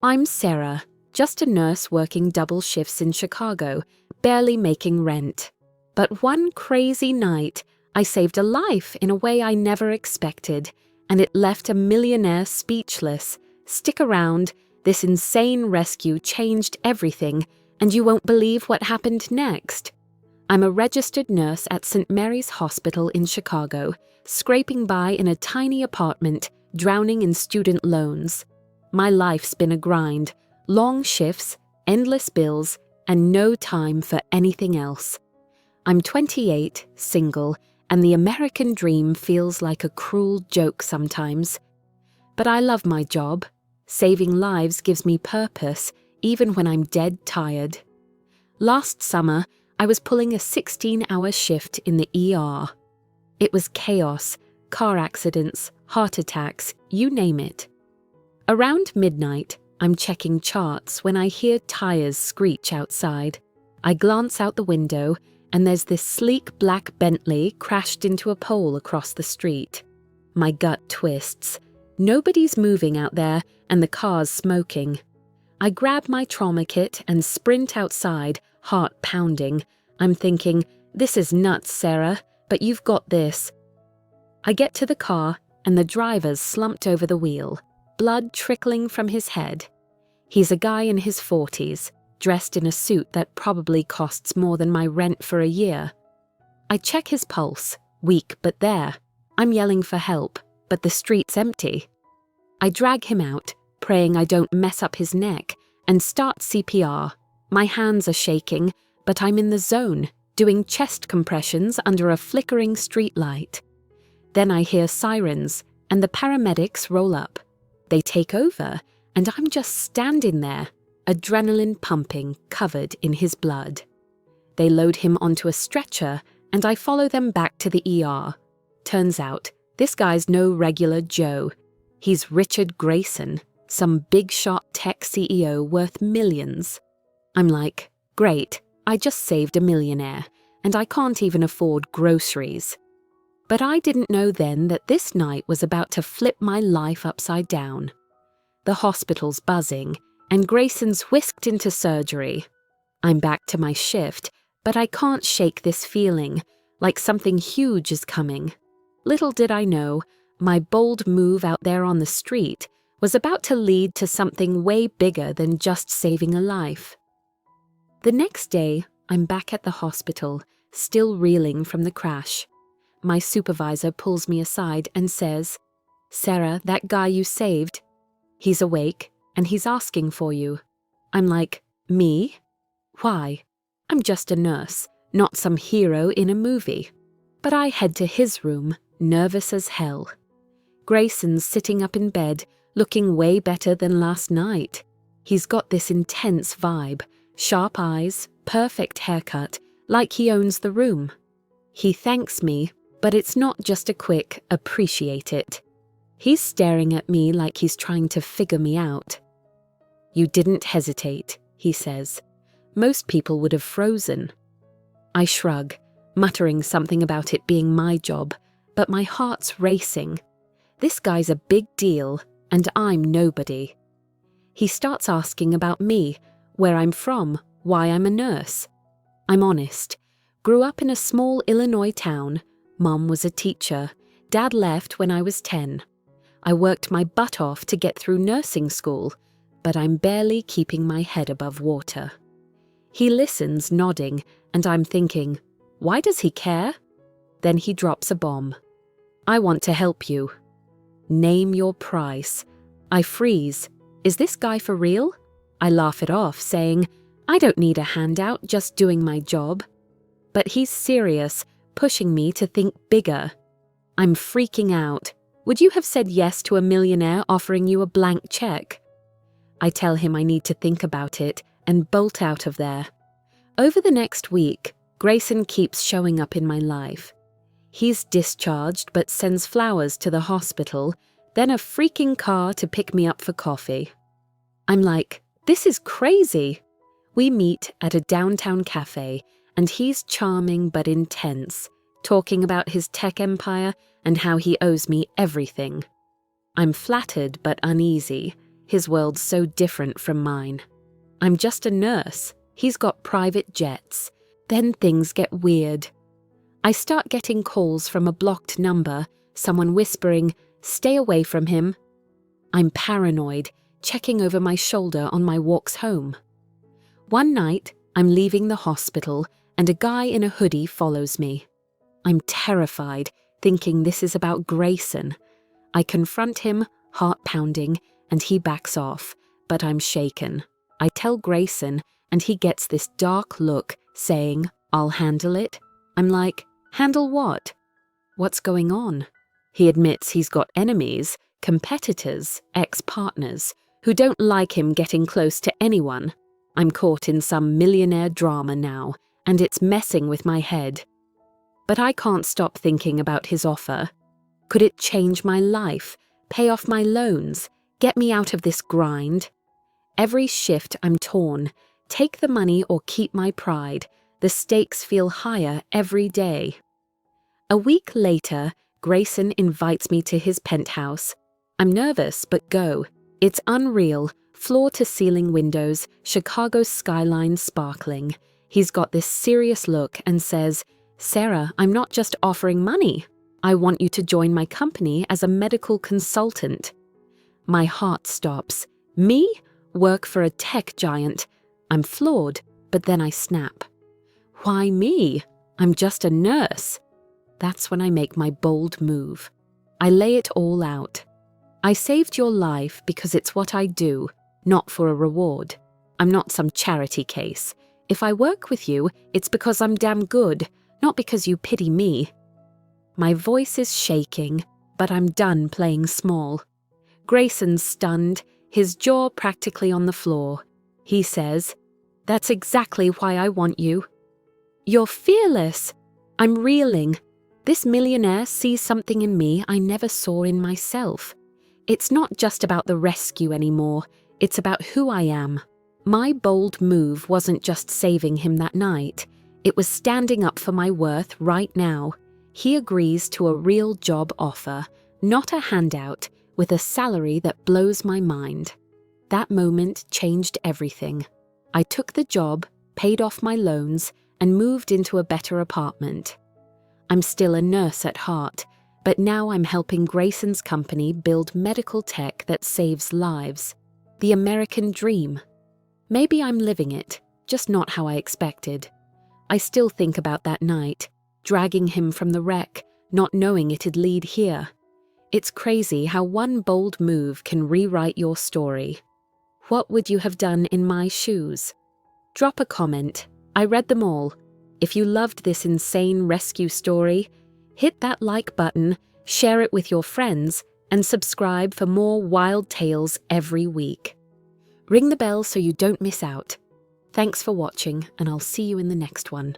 I'm Sarah, just a nurse working double shifts in Chicago, barely making rent. But one crazy night, I saved a life in a way I never expected, and it left a millionaire speechless. Stick around, this insane rescue changed everything, and you won't believe what happened next. I'm a registered nurse at St. Mary's Hospital in Chicago, scraping by in a tiny apartment, drowning in student loans. My life's been a grind, long shifts, endless bills, and no time for anything else. I'm 28, single, and the American dream feels like a cruel joke sometimes. But I love my job. Saving lives gives me purpose, even when I'm dead tired. Last summer, I was pulling a 16-hour shift in the ER. It was chaos, car accidents, heart attacks, you name it. Around midnight, I'm checking charts when I hear tires screech outside. I glance out the window, and there's this sleek black Bentley crashed into a pole across the street. My gut twists. Nobody's moving out there, and the car's smoking. I grab my trauma kit and sprint outside, heart pounding. I'm thinking, this is nuts, Sarah, but you've got this. I get to the car, and the driver's slumped over the wheel, blood trickling from his head. He's a guy in his 40s, dressed in a suit that probably costs more than my rent for a year. I check his pulse, weak but there. I'm yelling for help, but the street's empty. I drag him out, praying I don't mess up his neck, and start CPR. My hands are shaking, but I'm in the zone, doing chest compressions under a flickering streetlight. Then I hear sirens, and the paramedics roll up. They take over, and I'm just standing there, adrenaline pumping, covered in his blood. They load him onto a stretcher, and I follow them back to the ER. Turns out, this guy's no regular Joe. He's Richard Grayson, some big-shot tech CEO worth millions. I'm like, great, I just saved a millionaire, and I can't even afford groceries. But I didn't know then that this night was about to flip my life upside down. The hospital's buzzing, and Grayson's whisked into surgery. I'm back to my shift, but I can't shake this feeling, like something huge is coming. Little did I know, my bold move out there on the street was about to lead to something way bigger than just saving a life. The next day, I'm back at the hospital, still reeling from the crash. My supervisor pulls me aside and says, "Sarah, that guy you saved, he's awake and he's asking for you." I'm like, me? Why? I'm just a nurse, not some hero in a movie. But I head to his room, nervous as hell. Grayson's sitting up in bed, looking way better than last night. He's got this intense vibe, sharp eyes, perfect haircut, like he owns the room. He thanks me, but it's not just a quick appreciate it. He's staring at me like he's trying to figure me out. "You didn't hesitate," he says. "Most people would have frozen." I shrug, muttering something about it being my job, but my heart's racing. This guy's a big deal, and I'm nobody. He starts asking about me, where I'm from, why I'm a nurse. I'm honest. Grew up in a small Illinois town. Mom was a teacher. Dad left when I was 10. I worked my butt off to get through nursing school, but I'm barely keeping my head above water. He listens, nodding, and I'm thinking, why does he care? Then he drops a bomb. "I want to help you." Name your price. I freeze. Is this guy for real? I laugh it off, saying, I don't need a handout, just doing my job. But he's serious, pushing me to think bigger. I'm freaking out. Would you have said yes to a millionaire offering you a blank check? I tell him I need to think about it and bolt out of there. Over the next week, Grayson keeps showing up in my life. He's discharged but sends flowers to the hospital, then a freaking car to pick me up for coffee. I'm like, this is crazy. We meet at a downtown cafe, and he's charming but intense, talking about his tech empire and how he owes me everything. I'm flattered but uneasy. His world's so different from mine. I'm just a nurse. He's got private jets. Then things get weird. I start getting calls from a blocked number, someone whispering, "Stay away from him." I'm paranoid, checking over my shoulder on my walks home. One night, I'm leaving the hospital and a guy in a hoodie follows me. I'm terrified, thinking this is about Grayson. I confront him, heart pounding, and he backs off, but I'm shaken. I tell Grayson, and he gets this dark look, saying, "I'll handle it." I'm like, "Handle what? What's going on?" He admits he's got enemies, competitors, ex-partners, who don't like him getting close to anyone. I'm caught in some millionaire drama now, and it's messing with my head. But I can't stop thinking about his offer. Could it change my life, pay off my loans, get me out of this grind? Every shift I'm torn. Take the money or keep my pride. The stakes feel higher every day. A week later, Grayson invites me to his penthouse. I'm nervous, but go. It's unreal. Floor-to-ceiling windows, Chicago skyline sparkling. He's got this serious look and says, "Sarah, I'm not just offering money. I want you to join my company as a medical consultant." My heart stops. Me? Work for a tech giant. I'm floored, but then I snap. Why me? I'm just a nurse. That's when I make my bold move. I lay it all out. I saved your life because it's what I do, not for a reward. I'm not some charity case. If I work with you, it's because I'm damn good, not because you pity me. My voice is shaking, but I'm done playing small. Grayson's stunned, his jaw practically on the floor. He says, "That's exactly why I want you." "You're fearless." I'm reeling. This millionaire sees something in me I never saw in myself. It's not just about the rescue anymore. It's about who I am. My bold move wasn't just saving him that night. It was standing up for my worth right now. He agrees to a real job offer, not a handout, with a salary that blows my mind. That moment changed everything. I took the job, paid off my loans, and moved into a better apartment. I'm still a nurse at heart, but now I'm helping Grayson's company build medical tech that saves lives. The American dream. Maybe I'm living it, just not how I expected. I still think about that night, dragging him from the wreck, not knowing it'd lead here. It's crazy how one bold move can rewrite your story. What would you have done in my shoes? Drop a comment. I read them all. If you loved this insane rescue story, hit that like button, share it with your friends, and subscribe for more wild tales every week. Ring the bell so you don't miss out. Thanks for watching, and I'll see you in the next one.